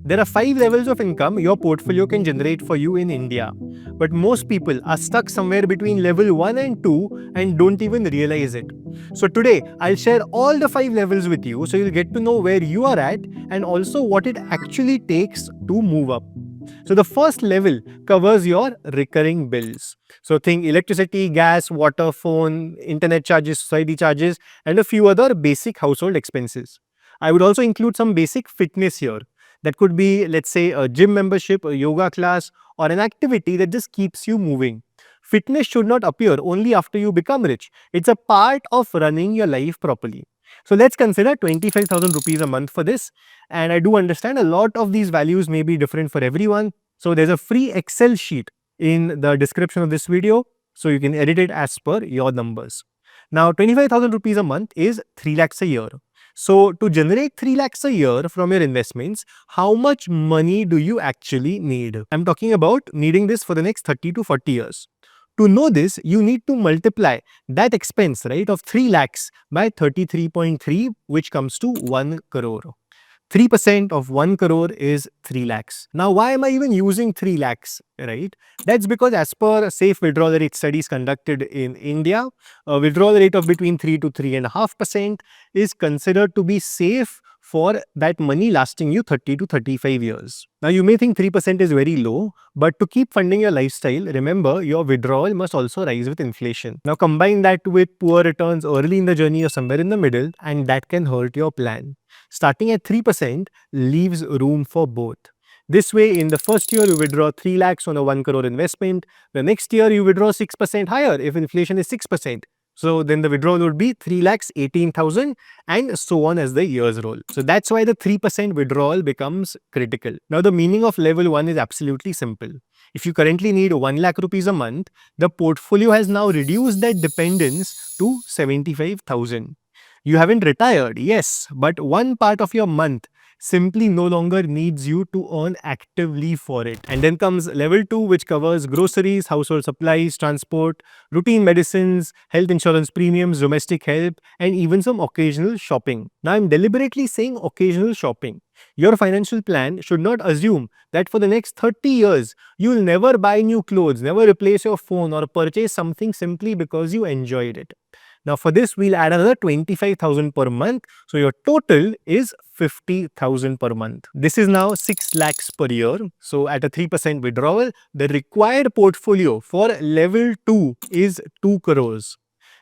There are 5 levels of income your portfolio can generate for you in India. But most people are stuck somewhere between level 1 and 2 and don't even realize it. So today, I'll share all the 5 levels with you so you'll get to know where you are at and also what it actually takes to move up. So the first level covers your recurring bills. So think electricity, gas, water, phone, internet charges, society charges, and a few other basic household expenses. I would also include some basic fitness here. That could be, let's say, a gym membership, a yoga class, or an activity that just keeps you moving. Fitness should not appear only after you become rich. It's a part of running your life properly. So let's consider 25,000 rupees a month for this. And I do understand a lot of these values may be different for everyone. So there's a free Excel sheet in the description of this video. So you can edit it as per your numbers. Now 25,000 rupees a month is 3 lakhs a year. So to generate 3 lakhs a year from your investments, how much money do you actually need? I'm talking about needing this for the next 30 to 40 years. To know this, you need to multiply that expense, right, of 3 lakhs by 33.3, which comes to 1 crore. 3% of 1 crore is 3 lakhs. Now, why am I even using 3 lakhs, right? That's because as per safe withdrawal rate studies conducted in India, a withdrawal rate of between 3 to 3.5% is considered to be safe for that money lasting you 30 to 35 years. Now, you may think 3% is very low, but to keep funding your lifestyle, remember your withdrawal must also rise with inflation. Now, combine that with poor returns early in the journey or somewhere in the middle, and that can hurt your plan. Starting at 3% leaves room for both. This way, in the first year, you withdraw 3 lakhs on a 1 crore investment. The next year, you withdraw 6% higher if inflation is 6%. So then the withdrawal would be 3 lakhs 18,000 and so on as the years roll. So that's why the 3% withdrawal becomes critical. Now the meaning of level 1 is absolutely simple. If you currently need 1 lakh rupees a month, the portfolio has now reduced that dependence to 75,000. You haven't retired, yes, but one part of your month simply no longer needs you to earn actively for it. And then comes level 2, which covers groceries, household supplies, transport, routine medicines, health insurance premiums, domestic help, and even some occasional shopping. Now, I'm deliberately saying occasional shopping. Your financial plan should not assume that for the next 30 years, you will never buy new clothes, never replace your phone, or purchase something simply because you enjoyed it. Now for this, we'll add another 25,000 per month. So your total is 50,000 per month. This is now 6 lakhs per year. So at a 3% withdrawal, the required portfolio for level 2 is 2 crores.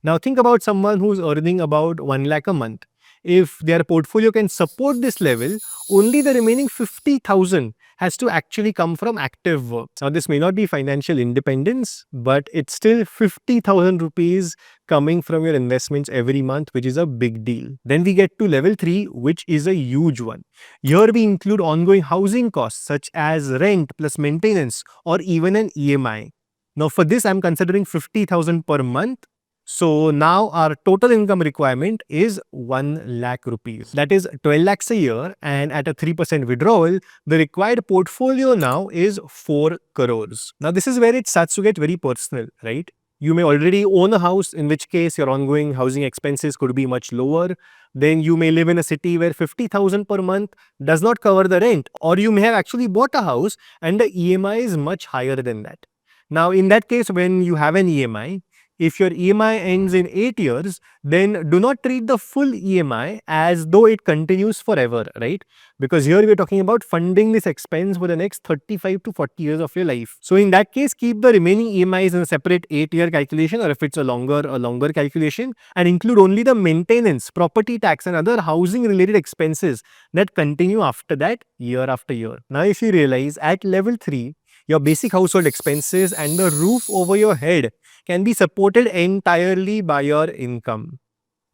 Now think about someone who's earning about 1 lakh a month. If their portfolio can support this level, only the remaining 50,000 has to actually come from active work. Now this may not be financial independence, but it's still 50,000 rupees coming from your investments every month, which is a big deal. Then we get to level 3, which is a huge one. Here we include ongoing housing costs such as rent plus maintenance or even an EMI. Now for this, I'm considering 50,000 per month. So now our total income requirement is 1 lakh rupees. That is 12 lakhs a year, and at a 3% withdrawal, the required portfolio now is 4 crores. Now this is where it starts to get very personal, right? You may already own a house, in which case your ongoing housing expenses could be much lower. Then you may live in a city where 50,000 per month does not cover the rent, or you may have actually bought a house and the EMI is much higher than that. Now in that case, when you have an EMI, if your EMI ends in 8 years, then do not treat the full EMI as though it continues forever, right? Because here we are talking about funding this expense for the next 35 to 40 years of your life. So in that case, keep the remaining EMIs in a separate 8-year calculation, or if it's a longer calculation, and include only the maintenance, property tax and other housing related expenses that continue after that year after year. Now if you realize at level 3, your basic household expenses and the roof over your head can be supported entirely by your income.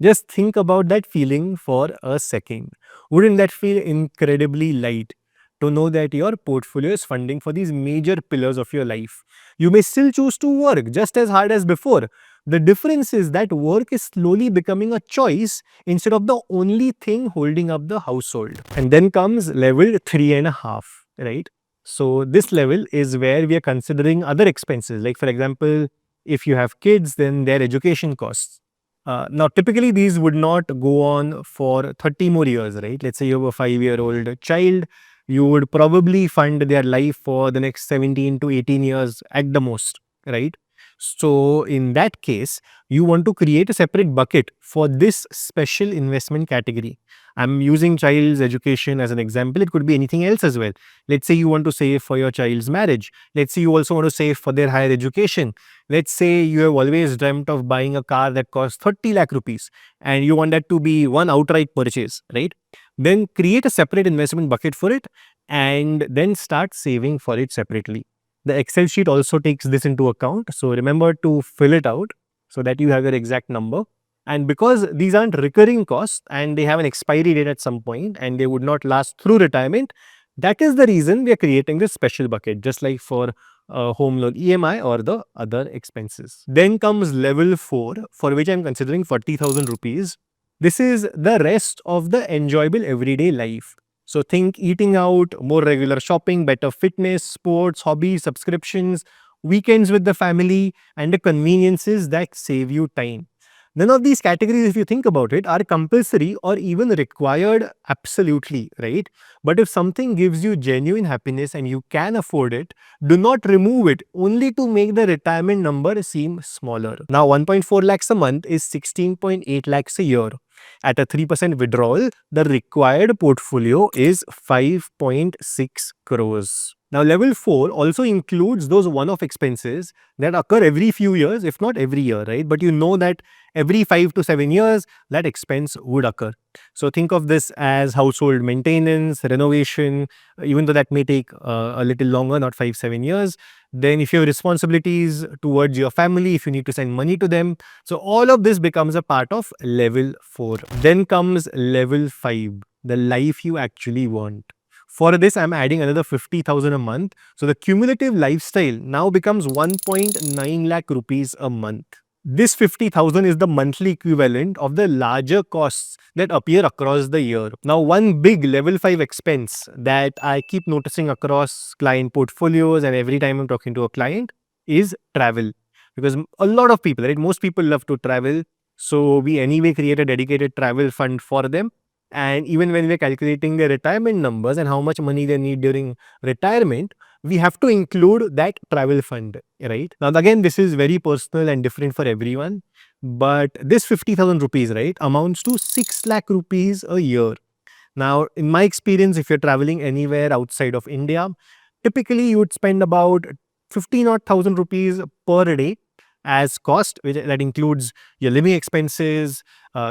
Just think about that feeling for a second. Wouldn't that feel incredibly light to know that your portfolio is funding for these major pillars of your life? You may still choose to work just as hard as before. The difference is that work is slowly becoming a choice instead of the only thing holding up the household. And then comes level 3.5, right? So this level is where we are considering other expenses. Like for example, if you have kids, then their education costs. Now, typically these would not go on for 30 more years, right? Let's say you have a 5-year-old child. you would probably fund their life for the next 17 to 18 years at the most, right? So in that case, you want to create a separate bucket for this special investment category. I'm using child's education as an example. It could be anything else as well. Let's say you want to save for your child's marriage. Let's say you also want to save for their higher education. Let's say you have always dreamt of buying a car that costs 30 lakh rupees and you want that to be one outright purchase, right? Then create a separate investment bucket for it and then start saving for it separately. The Excel sheet also takes this into account. So remember to fill it out so that you have your exact number. And because these aren't recurring costs and they have an expiry date at some point and they would not last through retirement, that is the reason we are creating this special bucket, just like for home loan EMI or the other expenses. Then comes level 4, for which I'm considering 40,000 rupees. This is the rest of the enjoyable everyday life. So think eating out, more regular shopping, better fitness, sports, hobbies, subscriptions, weekends with the family, and the conveniences that save you time. None of these categories, if you think about it, are compulsory or even required absolutely, right? But if something gives you genuine happiness and you can afford it, do not remove it only to make the retirement number seem smaller. Now, 1.4 lakhs a month is 16.8 lakhs a year. At a 3% withdrawal, the required portfolio is 5.6 crores. Now, level 4 also includes those one-off expenses that occur every few years, if not every year, right? But you know that every 5 to 7 years, that expense would occur. So think of this as household maintenance, renovation, even though that may take a little longer, not 5, 7 years. Then if you have responsibilities towards your family, if you need to send money to them. So all of this becomes a part of level 4. Then comes level 5, the life you actually want. For this, I'm adding another 50,000 a month. So the cumulative lifestyle now becomes 1.9 lakh rupees a month. This 50,000 is the monthly equivalent of the larger costs that appear across the year. Now, one big level 5 expense that I keep noticing across client portfolios and every time I'm talking to a client is travel. Because a lot of people, right, most people love to travel. So we anyway create a dedicated travel fund for them. And even when we're calculating their retirement numbers and how much money they need during retirement, we have to include that travel fund, right? Now, again, this is very personal and different for everyone. But this 50,000 rupees, right, amounts to 6 lakh rupees a year. Now, in my experience, if you're traveling anywhere outside of India, typically you would spend about 15 odd thousand rupees per day as cost, that includes your living expenses,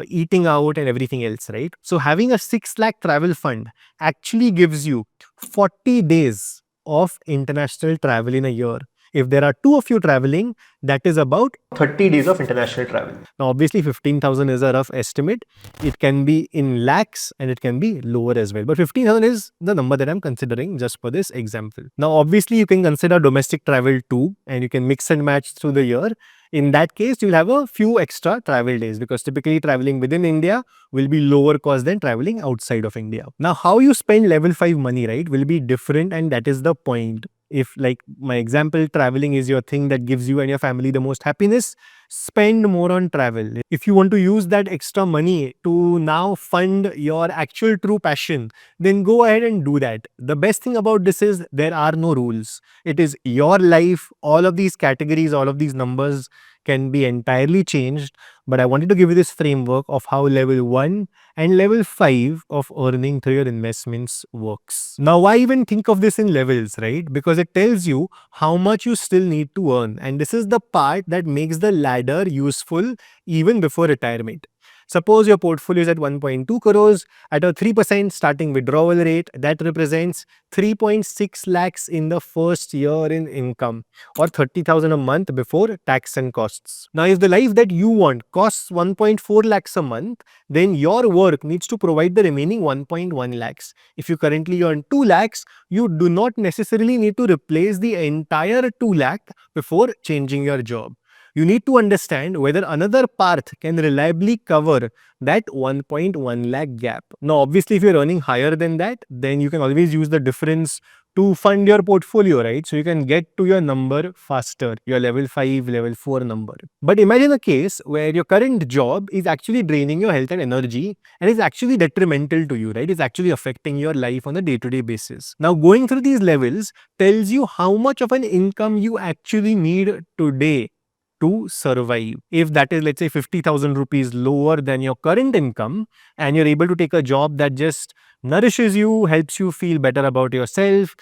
eating out and everything else, right? So having a 6 lakh travel fund actually gives you 40 days of international travel in a year. If there are two of you traveling, that is about 30 days of international travel. Now, obviously, 15,000 is a rough estimate. It can be in lakhs and it can be lower as well. But 15,000 is the number that I'm considering just for this example. Now, obviously, you can consider domestic travel too, and you can mix and match through the year. In that case, you'll have a few extra travel days because typically traveling within India will be lower cost than traveling outside of India. Now, how you spend level 5 money, right, will be different, and that is the point. If, like my example, traveling is your thing that gives you and your family the most happiness, spend more on travel. If you want to use that extra money to now fund your actual true passion, then go ahead and do that. The best thing about this is there are no rules. It is your life. All of these categories, all of these numbers can be entirely changed. But I wanted to give you this framework of how level 1 and level 5 of earning through your investments works. Now, why even think of this in levels, right? Because it tells you how much you still need to earn. And this is the part that makes the ladder useful even before retirement. Suppose your portfolio is at 1.2 crores at a 3% starting withdrawal rate. That represents 3.6 lakhs in the first year in income, or 30,000 a month before tax and costs. Now, if the life that you want costs 1.4 lakhs a month, then your work needs to provide the remaining 1.1 lakhs. If you currently earn 2 lakhs, you do not necessarily need to replace the entire 2 lakh before changing your job. You need to understand whether another path can reliably cover that 1.1 lakh gap. Now, obviously, if you're earning higher than that, then you can always use the difference to fund your portfolio, right? So you can get to your number faster, your level 5, level 4 number. But imagine a case where your current job is actually draining your health and energy and is actually detrimental to you, right? It's actually affecting your life on a day-to-day basis. Now, going through these levels tells you how much of an income you actually need today to survive. If that is, let's say, 50,000 rupees lower than your current income, and you're able to take a job that just nourishes you, helps you feel better about yourself,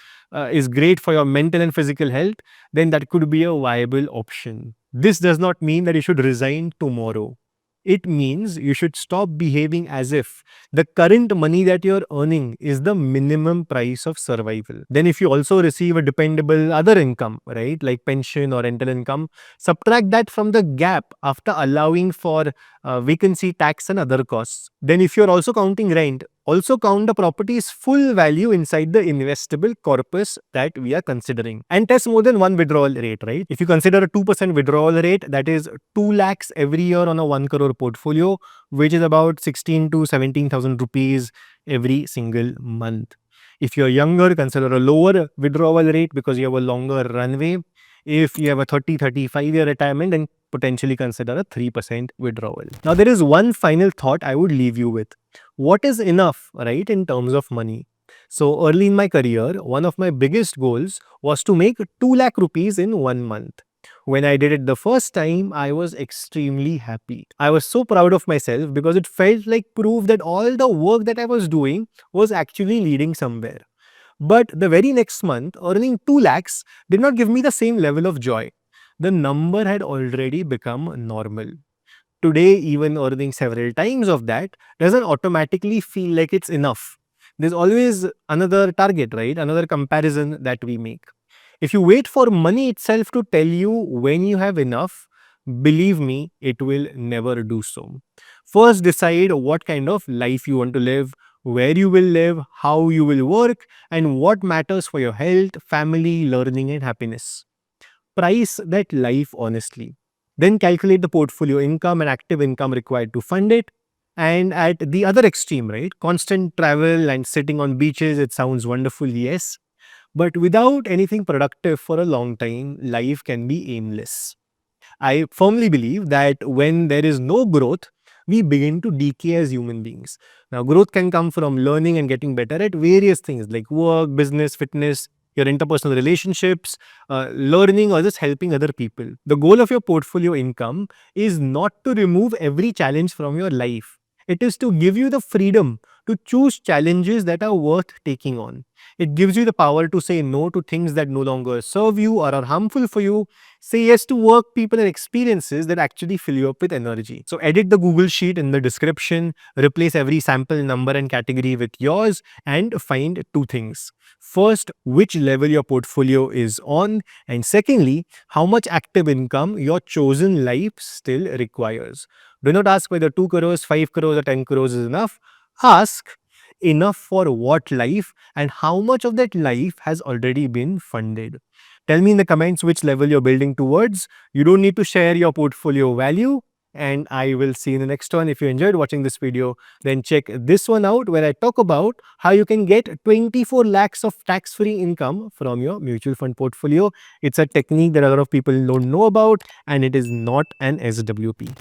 is great for your mental and physical health, then that could be a viable option. This does not mean that you should resign tomorrow. It means you should stop behaving as if the current money that you're earning is the minimum price of survival. Then if you also receive a dependable other income, right, like pension or rental income, subtract that from the gap after allowing for vacancy tax and other costs. Then if you're also counting rent, also count the property's full value inside the investable corpus that we are considering, and test more than one withdrawal rate, right? If you consider a 2% withdrawal rate, that is 2 lakhs every year on a 1 crore portfolio, which is about 16 to 17,000 rupees every single month. If you're younger, consider a lower withdrawal rate because you have a longer runway. If you have a 35-year retirement, then potentially consider a 3% withdrawal. Now, there is one final thought I would leave you with. What is enough, right, in terms of money? So early in my career, one of my biggest goals was to make 2 lakh rupees in 1 month. When I did it the first time, I was extremely happy. I was so proud of myself because it felt like proof that all the work that I was doing was actually leading somewhere. But the very next month, earning 2 lakhs did not give me the same level of joy. The number had already become normal. Today, even earning several times of that doesn't automatically feel like it's enough. There's always another target, right? Another comparison that we make. If you wait for money itself to tell you when you have enough, believe me, it will never do so. First, decide what kind of life you want to live, where you will live, how you will work, and what matters for your health, family, learning, and happiness. Price that life honestly. Then calculate the portfolio income and active income required to fund it. And at the other extreme, right? Constant travel and sitting on beaches, it sounds wonderful, yes. But without anything productive for a long time, life can be aimless. I firmly believe that when there is no growth, we begin to decay as human beings. Now, growth can come from learning and getting better at various things like work, business, fitness, your interpersonal relationships, learning, or just helping other people. The goal of your portfolio income is not to remove every challenge from your life. It is to give you the freedom to choose challenges that are worth taking on. It gives you the power to say no to things that no longer serve you or are harmful for you. Say yes to work, people, and experiences that actually fill you up with energy. So edit the Google Sheet in the description, replace every sample number and category with yours, and find two things. First, which level your portfolio is on, and secondly, how much active income your chosen life still requires. Do not ask whether 2 crores, 5 crores, or 10 crores is enough. Ask enough for what life and how much of that life has already been funded. Tell me in the comments which level you're building towards. You don't need to share your portfolio value, and I will see you in the next one. If you enjoyed watching this video, then check this one out where I talk about how you can get 24 lakhs of tax-free income from your mutual fund portfolio. It's a technique that a lot of people don't know about, and it is not an SWP.